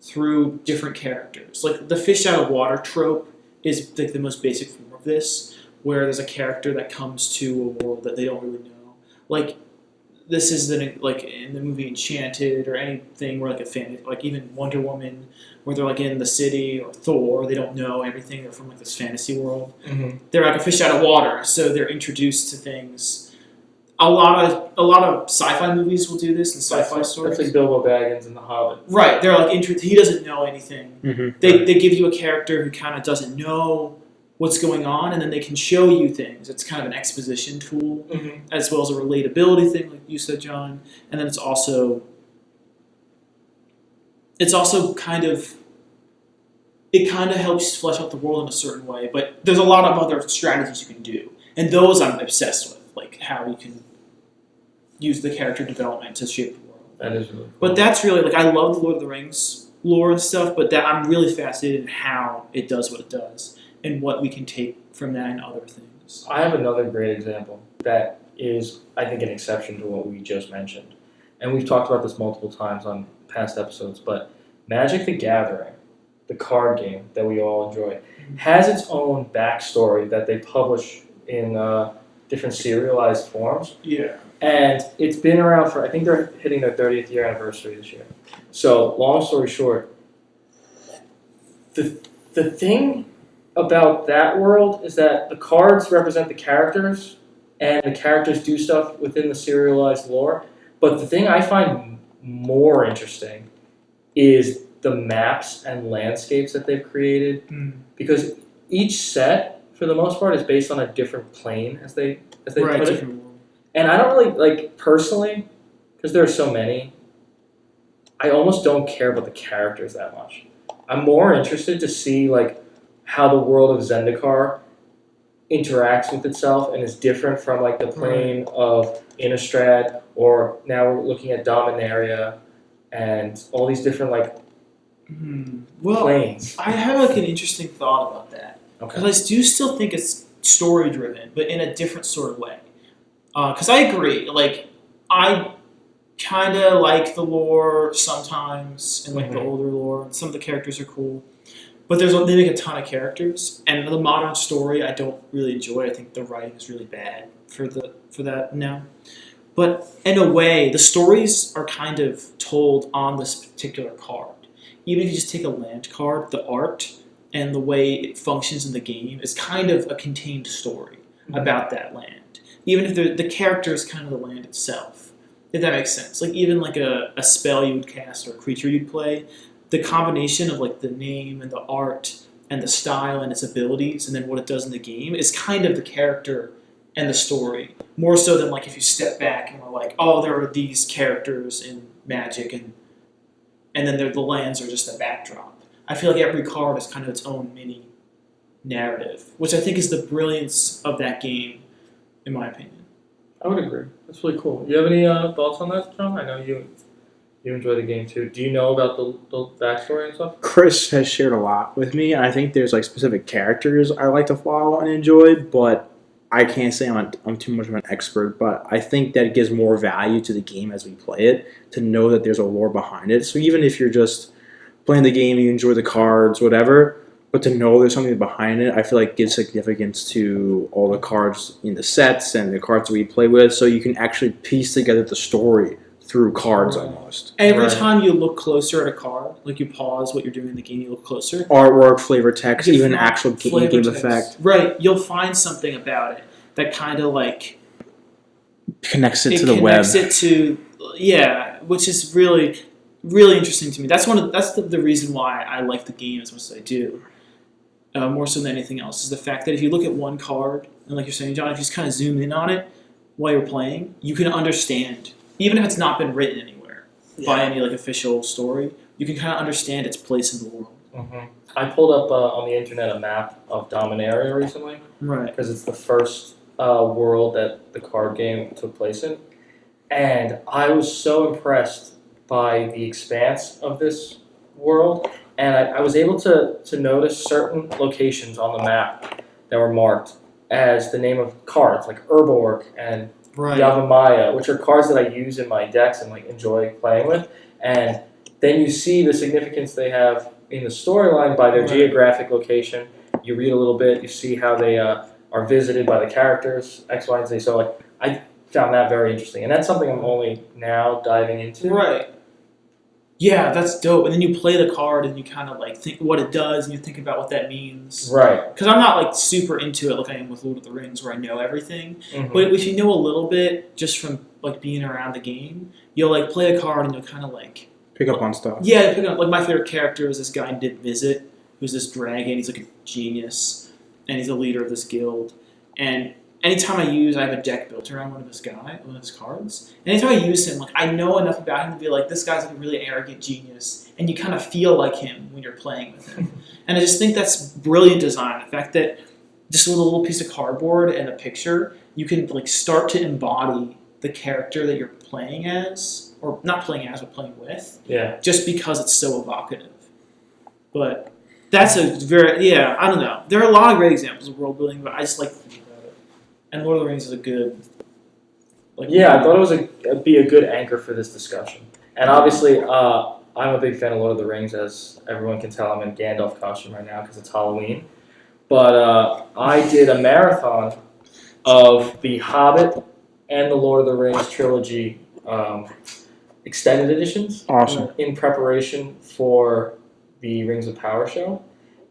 through different characters. The fish out of water trope is the most basic form of this, where there's a character that comes to a world that they don't really know. This is in the movie Enchanted or anything where a fan, even Wonder Woman, where they're in the city, or Thor, they don't know everything. They're from this fantasy world. Mm-hmm. They're a fish out of water, so they're introduced to things. A lot of sci-fi movies will do this, and sci-fi stories. That's Bilbo Baggins and The Hobbit. Right, they're he doesn't know anything. Mm-hmm. They give you a character who kind of doesn't know what's going on, and then they can show you things. It's kind of an exposition tool, as well as a relatability thing, like you said, John. And then it's also kind of helps flesh out the world in a certain way. But there's a lot of other strategies you can do, and those I'm obsessed with, how you can use the character development to shape the world. That is really cool. But that's really I love the Lord of the Rings lore and stuff, but I'm really fascinated in how it does what it does and what we can take from that and other things. I have another great example that is, I think, an exception to what we just mentioned. And we've talked about this multiple times on past episodes, but Magic the Gathering, the card game that we all enjoy, has its own backstory that they publish in different serialized forms. Yeah. And it's been around for, I think they're hitting their 30th year anniversary this year. So, long story short, the thing about that world is that the cards represent the characters, and the characters do stuff within the serialized lore. But the thing I find more interesting is the maps and landscapes that they've created, because each set, for the most part, is based on a different plane, as they put it. And I don't really, personally, because there are so many, I almost don't care about the characters that much. I'm more interested to see, how the world of Zendikar interacts with itself and is different from, the plane of Innistrad, or now we're looking at Dominaria, and all these different, planes. I have, an interesting thought about that. Okay. Because I do still think it's story-driven, but in a different sort of way. Because I agree, I kind of like the lore sometimes, and the older lore, and some of the characters are cool. But they make a ton of characters, and the modern story I don't really enjoy. I think the writing is really bad for that now. But in a way, the stories are kind of told on this particular card. Even if you just take a land card, the art and the way it functions in the game is kind of a contained story about that land. even if the character is kind of the land itself, if that makes sense. Like even like a spell you would cast or a creature you'd play, the combination of like the name and the art and the style and its abilities and then what it does in the game is kind of the character and the story. More so than like if you step back and are like, oh, there are these characters in Magic and then the lands are just a backdrop. I feel like every card is kind of its own mini narrative, which I think is the brilliance of that game, in my opinion. I would agree. That's really cool. You have any thoughts on that, John? I know you enjoy the game too. Do you know about the backstory and stuff? Chris has shared a lot with me, and I think there's like specific characters I like to follow and enjoy, but I can't say I'm too much of an expert. But I think that gives more value to the game as we play it to know that there's a lore behind it. So even if you're just playing the game, you enjoy the cards, whatever, but to know there's something behind it, I feel like gives significance to all the cards in the sets and the cards that we play with, so you can actually piece together the story through cards almost. Every time you look closer at a card, like you pause what you're doing in the game, you look closer. Artwork, flavor text, even Different actual flavor game text. effect. Right, you'll find something about it that kind of like Connects it to the web. Connects it to, yeah, which is really, really interesting to me. That's the reason why I like the game as much as I do. More so than anything else, is the fact that if you look at one card, and like you're saying, John, if you just kind of zoom in on it while you're playing, you can understand, even if it's not been written anywhere by any like official story, you can kind of understand its place in the world. Mm-hmm. I pulled up on the internet a map of Dominaria recently, Right. because it's the first world that the card game took place in, and I was so impressed by the expanse of this world. And I was able to notice certain locations on the map that were marked as the name of cards, like Urborg and Yavimaya, which are cards that I use in my decks and like enjoy playing with. And then you see the significance they have in the storyline by their geographic location. You read a little bit, you see how they are visited by the characters, X, Y, and Z. So like I found that very interesting, and that's something I'm only now diving into. Right. Yeah, that's dope. And then you play the card and you kind of like think what it does and you think about what that means. Right. Because I'm not like super into it like I am with Lord of the Rings where I know everything. Mm-hmm. But if you know a little bit just from like being around the game, you'll like play a card and you'll kind of like Pick up on stuff. Yeah, pick up. Like my favorite character is this guy Did Visit, who's this dragon. He's like a genius, and he's a leader of this guild. And anytime I have a deck built around one of his cards. And anytime I use him, like I know enough about him to be like, this guy's like a really arrogant genius, and you kind of feel like him when you're playing with him. And I just think that's brilliant design. The fact that just a little piece of cardboard and a picture, you can like start to embody the character that you're playing as, or not playing as, but playing with. Yeah. Just because it's so evocative. But that's a I don't know. There are a lot of great examples of world building, but I just like thinking about it. And Lord of the Rings is a good. I thought it was be a good anchor for this discussion. And obviously, I'm a big fan of Lord of the Rings, as everyone can tell. I'm in Gandalf costume right now because it's Halloween. But I did a marathon of The Hobbit and the Lord of the Rings trilogy extended editions. Awesome. In preparation for the Rings of Power show.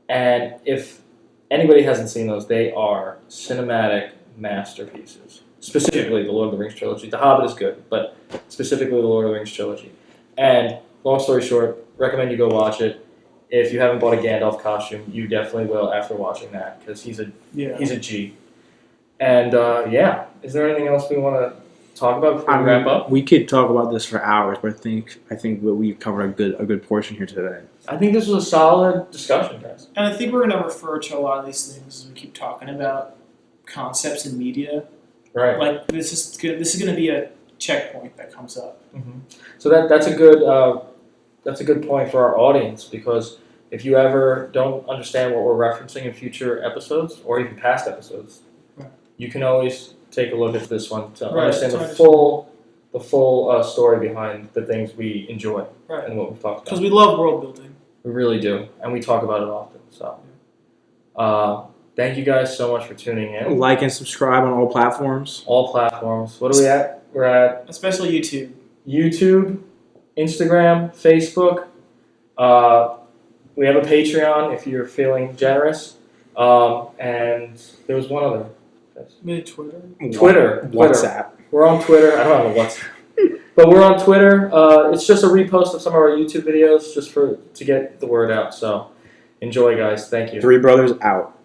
And if anybody hasn't seen those, they are cinematic masterpieces. Specifically, the Lord of the Rings trilogy. The Hobbit is good, but specifically the Lord of the Rings trilogy. And long story short, recommend you go watch it. If you haven't bought a Gandalf costume, you definitely will after watching that, because he's a G. And is there anything else we want to talk about before we wrap up? We could talk about this for hours, but I think we've covered a good portion here today. I think this was a solid discussion, guys. And I think we're going to refer to a lot of these things as we keep talking about concepts in media. Right. Like this is going to be a checkpoint that comes up. Mm-hmm. So that's a good point for our audience, because if you ever don't understand what we're referencing in future episodes or even past episodes, you can always take a look at this one to understand the full story behind the things we enjoy and what we've talked about. Because we love world building. We really do, and we talk about it often. So, thank you guys so much for tuning in. Like and subscribe on all platforms. All platforms. What are we at? We're at especially YouTube. YouTube, Instagram, Facebook. We have a Patreon if you're feeling generous. And there was one other. podcast? Maybe Twitter. Twitter. WhatsApp. We're on Twitter. I don't know WhatsApp. But we're on Twitter. It's just a repost of some of our YouTube videos just to get the word out. So enjoy, guys. Thank you. Three brothers out.